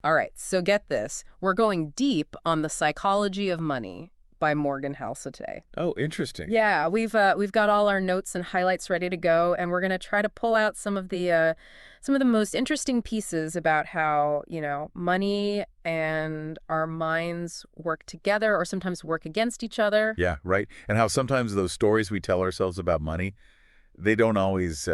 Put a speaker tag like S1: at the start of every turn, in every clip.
S1: All right, so get this. We're going deep on the psychology of money by Morgan Housel today.
S2: Oh, interesting.
S1: Yeah, we've got all our notes and highlights ready to go, and we're gonna try to pull out some of the most interesting pieces about how, money and our minds work together or sometimes work against each other.
S2: Yeah, right. And how sometimes those stories we tell ourselves about money, they don't always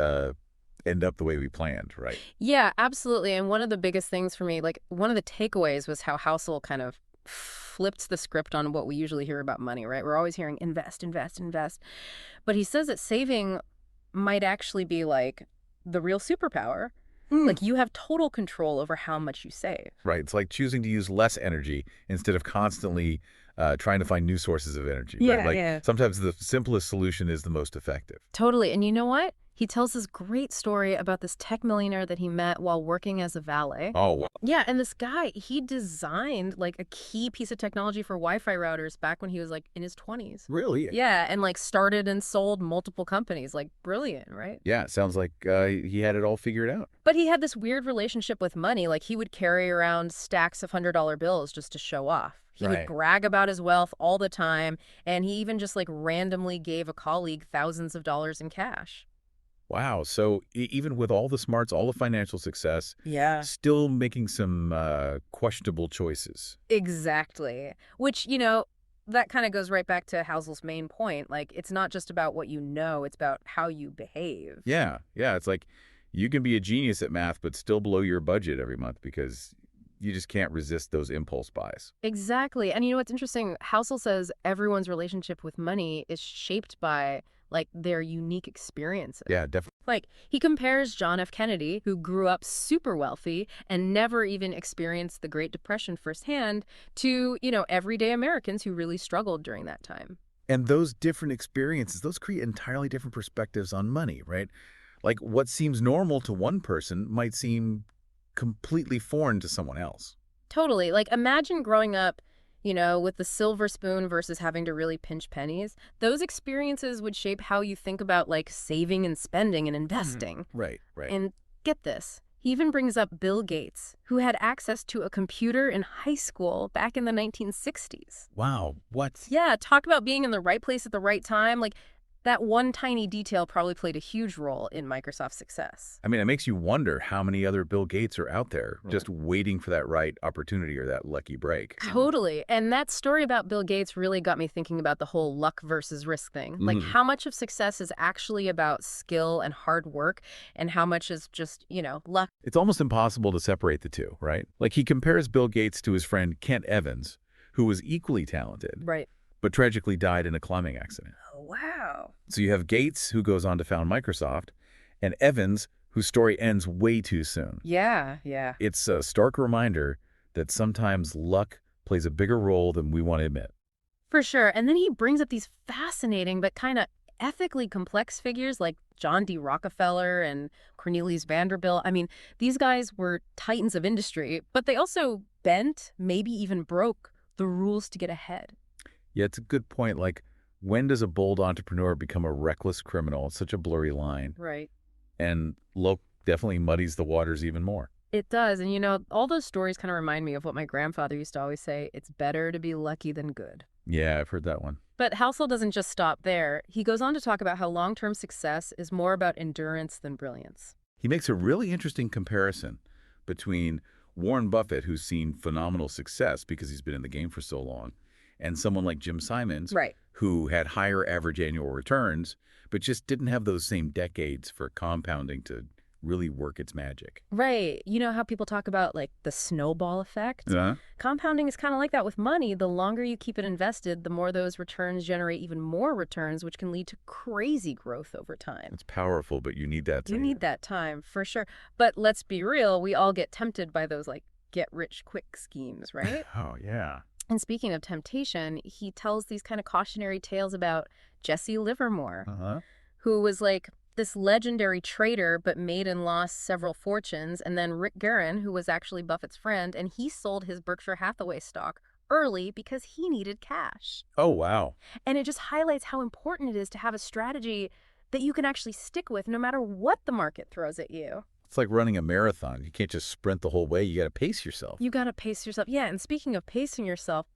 S2: end up the way we planned, right?
S1: Yeah, absolutely. And one of the biggest things for me, like one of the takeaways was how Housel kind of flipped the script on what we usually hear about money, right? We're always hearing invest, invest, invest. But he says that saving might actually be like the real superpower.
S2: Hmm.
S1: Like you have total control over how much you save.
S2: Right. It's like choosing to use less energy instead of constantly trying to find new sources of energy, right?
S1: Yeah,
S2: Like
S1: yeah.
S2: sometimes the simplest solution is the most effective.
S1: Totally. And you know what? He tells this great story about this tech millionaire that he met while working as a valet.
S2: Oh, wow.
S1: Yeah, and this guy, he designed like a key piece of technology for Wi-Fi routers back when he was like in his 20s.
S2: Really?
S1: Yeah, and like started and sold multiple companies. Like brilliant, right?
S2: Yeah, it sounds like he had it all figured out.
S1: But he had this weird relationship with money. Like he would carry around stacks of $100 bills just to show off. He would
S2: Right.
S1: brag about his wealth all the time, and he even just like randomly gave a colleague thousands of dollars in cash.
S2: Wow. So even with all the smarts, all the financial success,
S1: Yeah.
S2: still making some questionable choices.
S1: Exactly. Which, that kind of goes right back to Housel's main point. Like, it's not just about what you know, it's about how you behave.
S2: Yeah. Yeah. It's like you can be a genius at math, but still blow your budget every month because you just can't resist those impulse buys.
S1: Exactly. And you know what's interesting? Housel says everyone's relationship with money is shaped by like their unique experiences.
S2: Yeah, definitely.
S1: Like, he compares John F. Kennedy, who grew up super wealthy and never even experienced the Great Depression firsthand, to, everyday Americans who really struggled during that time.
S2: And those different experiences, those create entirely different perspectives on money, right? Like what seems normal to one person might seem completely foreign to someone else.
S1: Totally. Like, imagine growing up, with the silver spoon versus having to really pinch pennies. Those experiences would shape how you think about, like, saving and spending and investing.
S2: Right, right.
S1: And get this. He even brings up Bill Gates, who had access to a computer in high school back in the 1960s.
S2: Wow, what?
S1: Yeah, talk about being in the right place at the right time. Like, that one tiny detail probably played a huge role in Microsoft's success.
S2: I mean, it makes you wonder how many other Bill Gates are out there just waiting for that right opportunity or that lucky break.
S1: Totally. And that story about Bill Gates really got me thinking about the whole luck versus risk thing. Like
S2: Mhm.
S1: how much of success is actually about skill and hard work and how much is just, luck.
S2: It's almost impossible to separate the two, right? Like he compares Bill Gates to his friend Kent Evans, who was equally talented,
S1: Right.
S2: but tragically died in a climbing accident.
S1: Oh, wow.
S2: So you have Gates, who goes on to found Microsoft, and Evans, whose story ends way too soon.
S1: Yeah, yeah.
S2: It's a stark reminder that sometimes luck plays a bigger role than we want to admit.
S1: For sure. And then he brings up these fascinating but kind of ethically complex figures like John D. Rockefeller and Cornelius Vanderbilt. I mean, these guys were titans of industry, but they also bent, maybe even broke, the rules to get ahead.
S2: Yeah, it's a good point. Like, when does a bold entrepreneur become a reckless criminal? It's such a blurry line.
S1: Right.
S2: And luck definitely muddies the waters even more.
S1: It does. And all those stories kind of remind me of what my grandfather used to always say, it's better to be lucky than good.
S2: Yeah, I've heard that one.
S1: But Housel doesn't just stop there. He goes on to talk about how long-term success is more about endurance than brilliance.
S2: He makes a really interesting comparison between Warren Buffett, who's seen phenomenal success because he's been in the game for so long, and someone like Jim Simons,
S1: Right.
S2: who had higher average annual returns, but just didn't have those same decades for compounding to really work its magic.
S1: Right. You know how people talk about like the snowball effect?
S2: Yeah.
S1: Compounding is kind of like that with money. The longer you keep it invested, the more those returns generate even more returns, which can lead to crazy growth over time.
S2: It's powerful, but you need that.
S1: You need that time, for sure. But let's be real, we all get tempted by those like get rich quick schemes, right?
S2: Oh, yeah.
S1: And speaking of temptation, he tells these kind of cautionary tales about Jesse Livermore,
S2: Uh-huh.
S1: who was like this legendary trader but made and lost several fortunes, and then Rick Guerin, who was actually Buffett's friend, and he sold his Berkshire Hathaway stock early because he needed cash.
S2: Oh, wow.
S1: And it just highlights how important it is to have a strategy that you can actually stick with no matter what the market throws at you.
S2: It's like running a marathon. You can't just sprint the whole way. You got to pace yourself.
S1: You got to pace yourself. Yeah, and speaking of pacing yourself,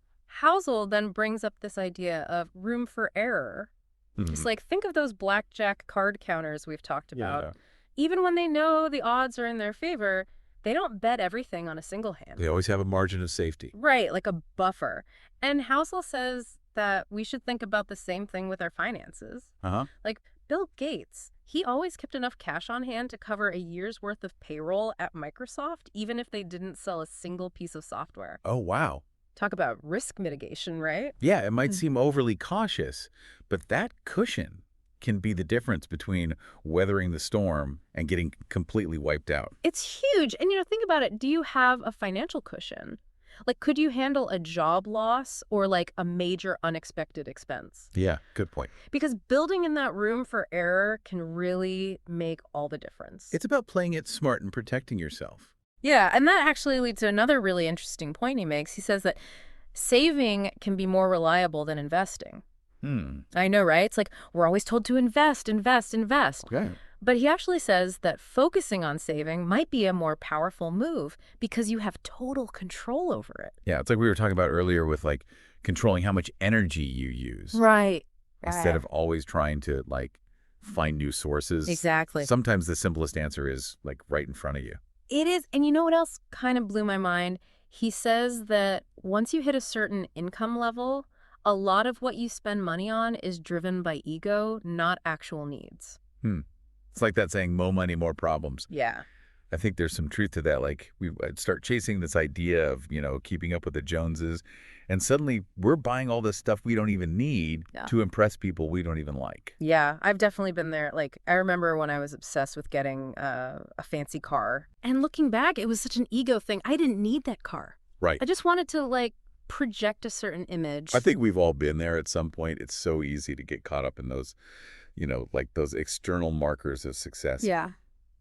S1: Housel then brings up this idea of room for error. It's
S2: Mhm.
S1: like, think of those blackjack card counters we've talked about.
S2: Yeah.
S1: Even when they know the odds are in their favor, they don't bet everything on a single hand.
S2: They always have a margin of safety.
S1: Right, like a buffer. And Housel says that we should think about the same thing with our finances.
S2: Uh-huh.
S1: Like Bill Gates, he always kept enough cash on hand to cover a year's worth of payroll at Microsoft, even if they didn't sell a single piece of software.
S2: Oh, wow.
S1: Talk about risk mitigation, right?
S2: Yeah, it might seem overly cautious, but that cushion can be the difference between weathering the storm and getting completely wiped out.
S1: It's huge. And, think about it. Do you have a financial cushion? Like, could you handle a job loss or like a major unexpected expense?
S2: Yeah, good point.
S1: Because building in that room for error can really make all the difference.
S2: It's about playing it smart and protecting yourself.
S1: Yeah, and that actually leads to another really interesting point he makes. He says that saving can be more reliable than investing. I know, right? It's like we're always told to invest, invest, invest.
S2: Okay.
S1: But he actually says that focusing on saving might be a more powerful move because you have total control over it.
S2: Yeah, it's like we were talking about earlier with like controlling how much energy you use
S1: Right.
S2: instead of always trying to like find new sources.
S1: Exactly.
S2: Sometimes the simplest answer is like right in front of you.
S1: It is. And you know what else kind of blew my mind? He says that once you hit a certain income level, a lot of what you spend money on is driven by ego, not actual needs.
S2: It's like that saying, more money, more problems.
S1: Yeah.
S2: I think there's some truth to that. Like I'd start chasing this idea of, keeping up with the Joneses. And suddenly we're buying all this stuff we don't even need to impress people we don't even like.
S1: Yeah, I've definitely been there. Like, I remember when I was obsessed with getting a fancy car. And looking back, it was such an ego thing. I didn't need that car.
S2: Right.
S1: I just wanted to, like, project a certain image.
S2: I think we've all been there at some point. It's so easy to get caught up in those, like those external markers of success.
S1: Yeah.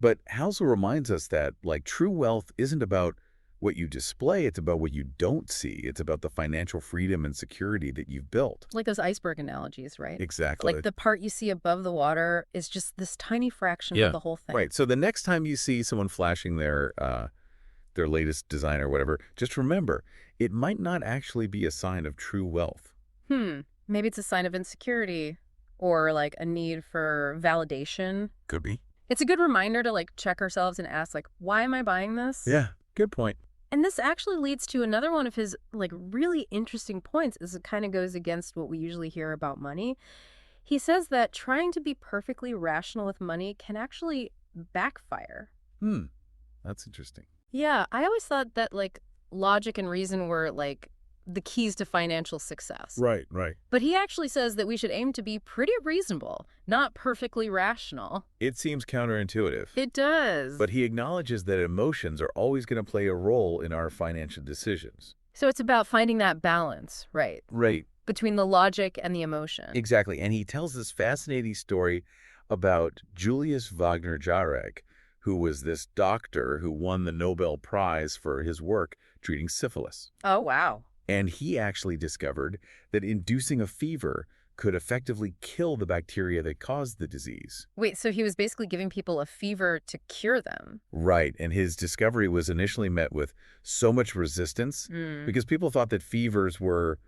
S2: But Housel reminds us that, like, true wealth isn't about what you display. It's about what you don't see. It's about the financial freedom and security that you've built.
S1: Like those iceberg analogies, right?
S2: Exactly.
S1: Like the part you see above the water is just this tiny fraction of the whole thing.
S2: Right. So the next time you see someone flashing their latest design or whatever, just remember, it might not actually be a sign of true wealth.
S1: Maybe it's a sign of insecurity or like a need for validation.
S2: Could be.
S1: It's a good reminder to like check ourselves and ask like, why am I buying this?
S2: Yeah, good point.
S1: And this actually leads to another one of his like really interesting points as it kind of goes against what we usually hear about money. He says that trying to be perfectly rational with money can actually backfire.
S2: That's interesting.
S1: Yeah, I always thought that like logic and reason were like the keys to financial success.
S2: Right.
S1: But he actually says that we should aim to be pretty reasonable, not perfectly rational.
S2: It seems counterintuitive.
S1: It does.
S2: But he acknowledges that emotions are always going to play a role in our financial decisions.
S1: So it's about finding that balance, right?
S2: Right.
S1: Between the logic and the emotion.
S2: Exactly. And he tells this fascinating story about Julius Wagner Jarek, who was this doctor who won the Nobel Prize for his work treating syphilis.
S1: Oh, wow.
S2: And he actually discovered that inducing a fever could effectively kill the bacteria that caused the disease.
S1: Wait, so he was basically giving people a fever to cure them?
S2: Right. And his discovery was initially met with so much resistance because people thought that fevers were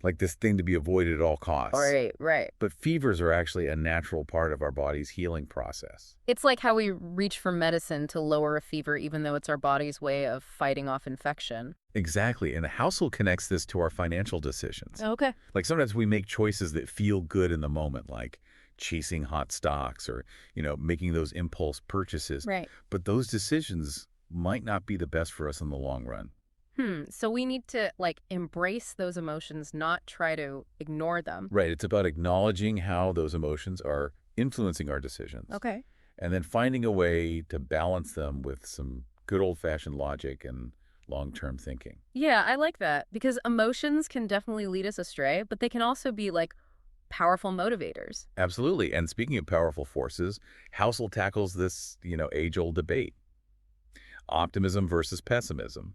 S2: like this thing to be avoided at all costs.
S1: Right.
S2: But fevers are actually a natural part of our body's healing process.
S1: It's like how we reach for medicine to lower a fever, even though it's our body's way of fighting off infection.
S2: Exactly. And Housel connects this to our financial decisions.
S1: Okay.
S2: Like sometimes we make choices that feel good in the moment, like chasing hot stocks or, making those impulse purchases.
S1: Right.
S2: But those decisions might not be the best for us in the long run.
S1: So we need to like embrace those emotions, not try to ignore them.
S2: Right. It's about acknowledging how those emotions are influencing our decisions.
S1: Okay.
S2: And then finding a way to balance them with some good old-fashioned logic and long-term thinking.
S1: Yeah, I like that because emotions can definitely lead us astray, but they can also be like powerful motivators.
S2: Absolutely. And speaking of powerful forces, Housel tackles this, age-old debate. Optimism versus pessimism.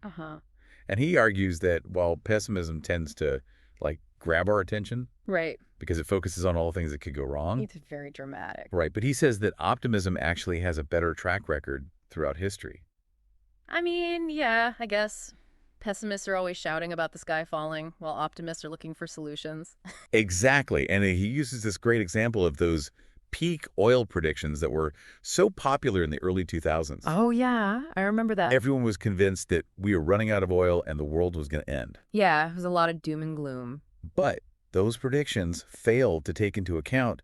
S2: And he argues that while pessimism tends to, like, grab our attention.
S1: Right.
S2: Because it focuses on all the things that could go wrong.
S1: It's very dramatic.
S2: Right. But he says that optimism actually has a better track record throughout history.
S1: I mean, yeah, I guess. Pessimists are always shouting about the sky falling, while optimists are looking for solutions.
S2: Exactly. And he uses this great example of those peak oil predictions that were so popular in the early 2000s.
S1: Oh, yeah, I remember that.
S2: Everyone was convinced that we were running out of oil and the world was going to end.
S1: Yeah, it was a lot of doom and gloom.
S2: But those predictions failed to take into account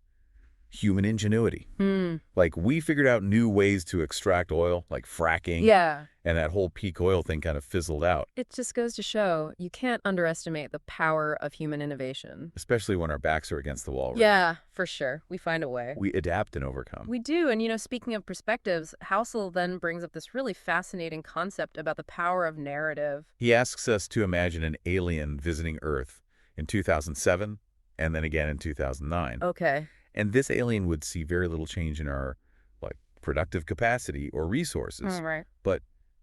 S2: human ingenuity.
S1: Hmm.
S2: Like, we figured out new ways to extract oil, like fracking,
S1: Yeah.
S2: and that whole peak oil thing kind of fizzled out,
S1: It just goes to show you can't underestimate the power of human innovation.
S2: especially when our backs are against the wall. Right?
S1: Yeah, for sure. We find a way.
S2: We adapt and overcome.
S1: We do. And, speaking of perspectives, Housel then brings up this really fascinating concept about the power of narrative.
S2: He asks us to imagine an alien visiting Earth in 2007 and then again in 2009.
S1: Okay.
S2: And this alien would see very little change in our productive capacity or resources.
S1: Right.
S2: But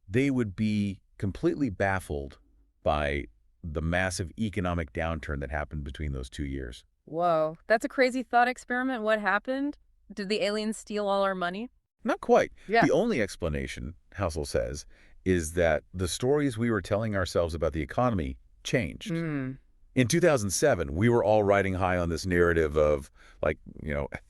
S2: they would be completely baffled by the massive economic downturn that happened between those 2 years.
S1: Whoa. That's a crazy thought experiment. What happened? Did the aliens steal all our money?
S2: Not quite.
S1: Yeah.
S2: The only explanation, Housel says, is that the stories we were telling ourselves about the economy changed. In 2007, we were all riding high on this narrative of,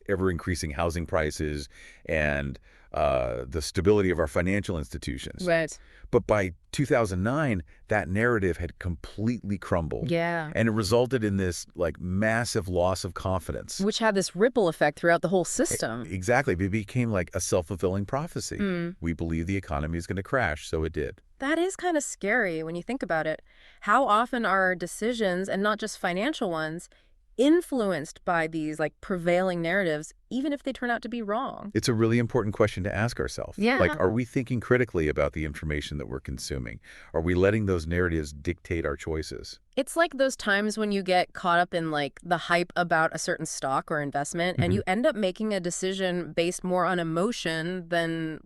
S2: ever-increasing housing prices and the stability of our financial institutions.
S1: Right.
S2: But by 2009, that narrative had completely crumbled.
S1: Yeah.
S2: And it resulted in this, massive loss of confidence.
S1: Which had this ripple effect throughout the whole system.
S2: Exactly. It became like a self-fulfilling prophecy. We believe the economy is going to crash, so it did.
S1: That is kind of scary when you think about it. How often are our decisions, and not just financial ones, influenced by these prevailing narratives, even if they turn out to be wrong?
S2: It's a really important question to ask ourselves.
S1: Yeah.
S2: Are we thinking critically about the information that we're consuming? Are we letting those narratives dictate our choices?
S1: It's like those times when you get caught up in the hype about a certain stock or investment, and you end up making a decision based more on emotion than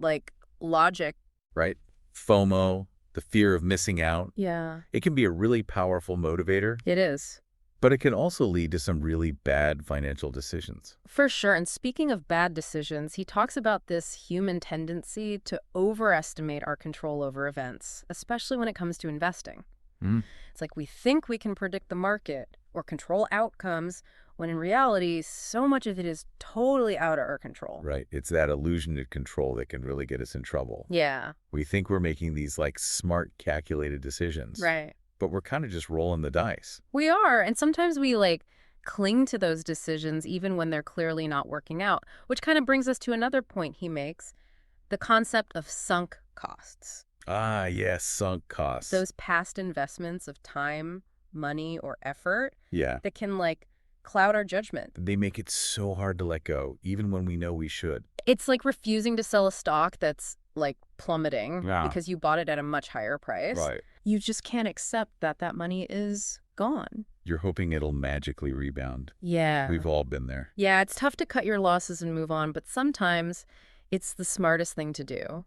S1: logic.
S2: Right? FOMO, the fear of missing out.
S1: Yeah.
S2: It can be a really powerful motivator.
S1: It is.
S2: But it can also lead to some really bad financial decisions.
S1: For sure. And speaking of bad decisions, he talks about this human tendency to overestimate our control over events, especially when it comes to investing. It's like we think we can predict the market or control outcomes, when in reality, so much of it is totally out of our control.
S2: Right. It's that illusion of control that can really get us in trouble.
S1: Yeah.
S2: We think we're making these smart, calculated decisions.
S1: Right.
S2: But we're kind of just rolling the dice.
S1: We are. And sometimes we cling to those decisions even when they're clearly not working out, which kind of brings us to another point he makes, the concept of sunk costs.
S2: Ah, yes, sunk costs.
S1: Those past investments of time, money, or effort that can cloud our judgment.
S2: They make it so hard to let go, even when we know we should.
S1: It's like refusing to sell a stock that's plummeting because you bought it at a much higher price.
S2: Right.
S1: You just can't accept that money is gone.
S2: You're hoping it'll magically rebound.
S1: Yeah.
S2: We've all been there.
S1: Yeah, it's tough to cut your losses and move on, but sometimes it's the smartest thing to do.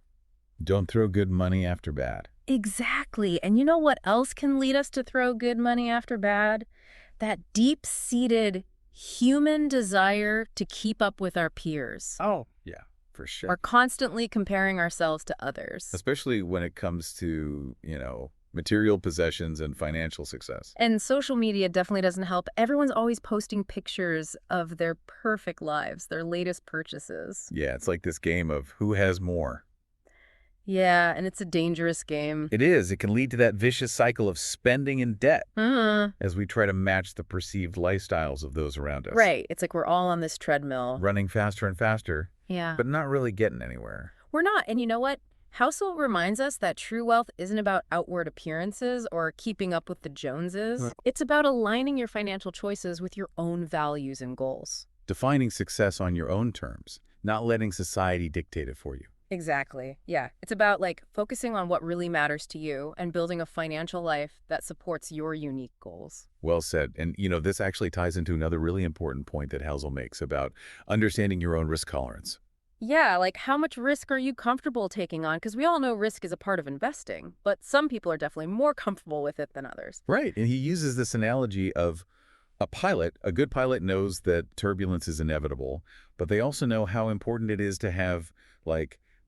S2: Don't throw good money after bad.
S1: Exactly. And you know what else can lead us to throw good money after bad? That deep-seated human desire to keep up with our peers.
S2: Oh, yeah, for sure.
S1: We're constantly comparing ourselves to others.
S2: Especially when it comes to, material possessions and financial success.
S1: And social media definitely doesn't help. Everyone's always posting pictures of their perfect lives, their latest purchases.
S2: Yeah, it's like this game of who has more.
S1: Yeah, and it's a dangerous game.
S2: It is. It can lead to that vicious cycle of spending and debt as we try to match the perceived lifestyles of those around us.
S1: Right. It's like we're all on this treadmill.
S2: Running faster and faster,
S1: Yeah.
S2: but not really getting anywhere.
S1: We're not. And you know what? Housel reminds us that true wealth isn't about outward appearances or keeping up with the Joneses. It's about aligning your financial choices with your own values and goals.
S2: Defining success on your own terms, not letting society dictate it for you.
S1: Exactly. Yeah. It's about focusing on what really matters to you and building a financial life that supports your unique goals.
S2: Well said. And, this actually ties into another really important point that Housel makes about understanding your own risk tolerance.
S1: Yeah, how much risk are you comfortable taking on? Because we all know risk is a part of investing, but some people are definitely more comfortable with it than others.
S2: Right. And he uses this analogy of a pilot. A good pilot knows that turbulence is inevitable, but they also know how important it is to have,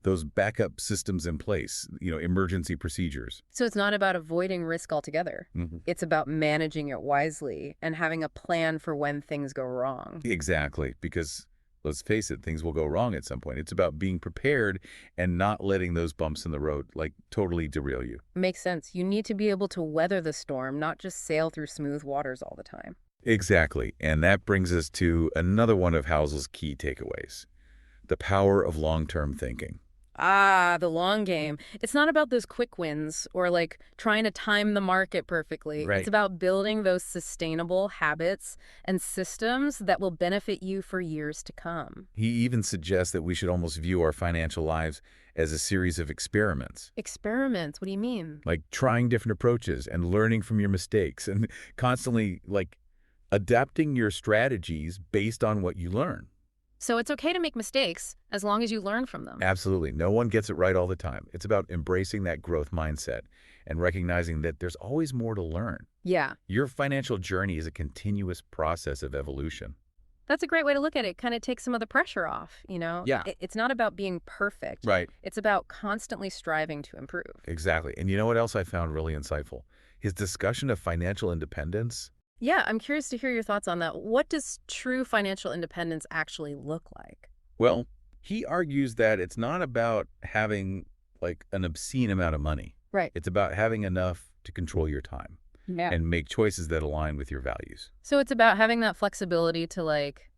S2: those backup systems in place, emergency procedures.
S1: So it's not about avoiding risk altogether.
S2: Mhm.
S1: It's about managing it wisely and having a plan for when things go wrong.
S2: Exactly, because let's face it, things will go wrong at some point. It's about being prepared and not letting those bumps in the road like totally derail you.
S1: Makes sense. You need to be able to weather the storm, not just sail through smooth waters all the time.
S2: Exactly. And that brings us to another one of Housel's key takeaways, the power of long-term thinking.
S1: Ah, the long game. It's not about those quick wins or like trying to time the market perfectly. It's
S2: Right.
S1: about building those sustainable habits and systems that will benefit you for years to come.
S2: He even suggests that we should almost view our financial lives as a series of experiments,
S1: Experiments, what do you mean?
S2: like trying different approaches and learning from your mistakes and constantly like adapting your strategies based on what you learn.
S1: So it's okay to make mistakes as long as you learn from them.
S2: Absolutely. No one gets it right all the time. It's about embracing that growth mindset and recognizing that there's always more to learn.
S1: Yeah,
S2: Your financial journey is a continuous process of evolution.
S1: that's a great way to look at it. Kind of takes some of the pressure off, you know?
S2: Yeah.
S1: It's not about being perfect.
S2: Right.
S1: It's about constantly striving to improve.
S2: Exactly. And you know what else I found really insightful? His discussion of financial independence.
S1: Yeah, I'm curious to hear your thoughts on that. What does true financial independence actually look like?
S2: Well, he argues that it's not about having like an obscene amount of money.
S1: Right.
S2: It's about having enough to control your time
S1: Yeah.
S2: and make choices that align with your values.
S1: So it's about having that flexibility to like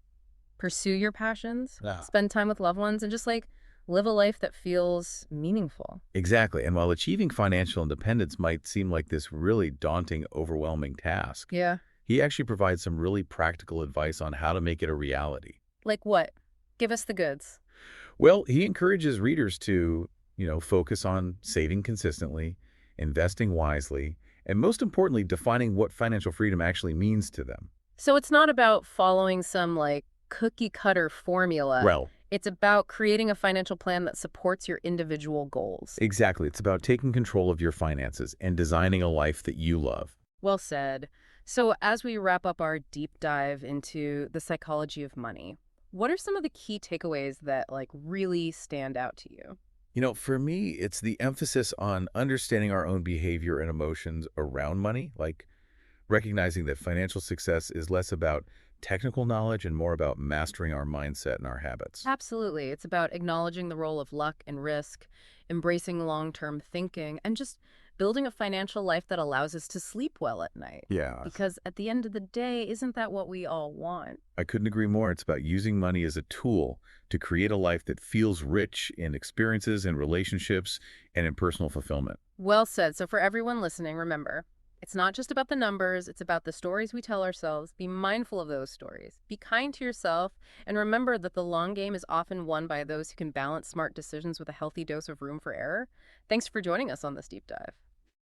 S1: pursue your passions,
S2: Yeah.
S1: spend time with loved ones, and just like live a life that feels meaningful.
S2: Exactly. And while achieving financial independence might seem like this really daunting, overwhelming task,
S1: Yeah.
S2: he actually provides some really practical advice on how to make it a reality.
S1: Like what? Give us the goods.
S2: Well, he encourages readers to, focus on saving consistently, investing wisely, and most importantly, defining what financial freedom actually means to them.
S1: So it's not about following some like cookie cutter formula.
S2: Well,
S1: It's about creating a financial plan that supports your individual goals.
S2: exactly. It's about taking control of your finances and designing a life that you love.
S1: Well said. So as we wrap up our deep dive into the psychology of money, what are some of the key takeaways that like really stand out to you?
S2: For me, it's the emphasis on understanding our own behavior and emotions around money, like recognizing that financial success is less about technical knowledge and more about mastering our mindset and our habits.
S1: Absolutely. It's about acknowledging the role of luck and risk, embracing long-term thinking, and just building a financial life that allows us to sleep well at night.
S2: Yeah,
S1: Because at the end of the day, isn't that what we all want?
S2: I couldn't agree more. It's about using money as a tool to create a life that feels rich in experiences and relationships and in personal fulfillment.
S1: Well said. So for everyone listening, remember, it's not just about the numbers, it's about the stories we tell ourselves. Be mindful of those stories. Be kind to yourself, and remember that the long game is often won by those who can balance smart decisions with a healthy dose of room for error. Thanks for joining us on this deep dive.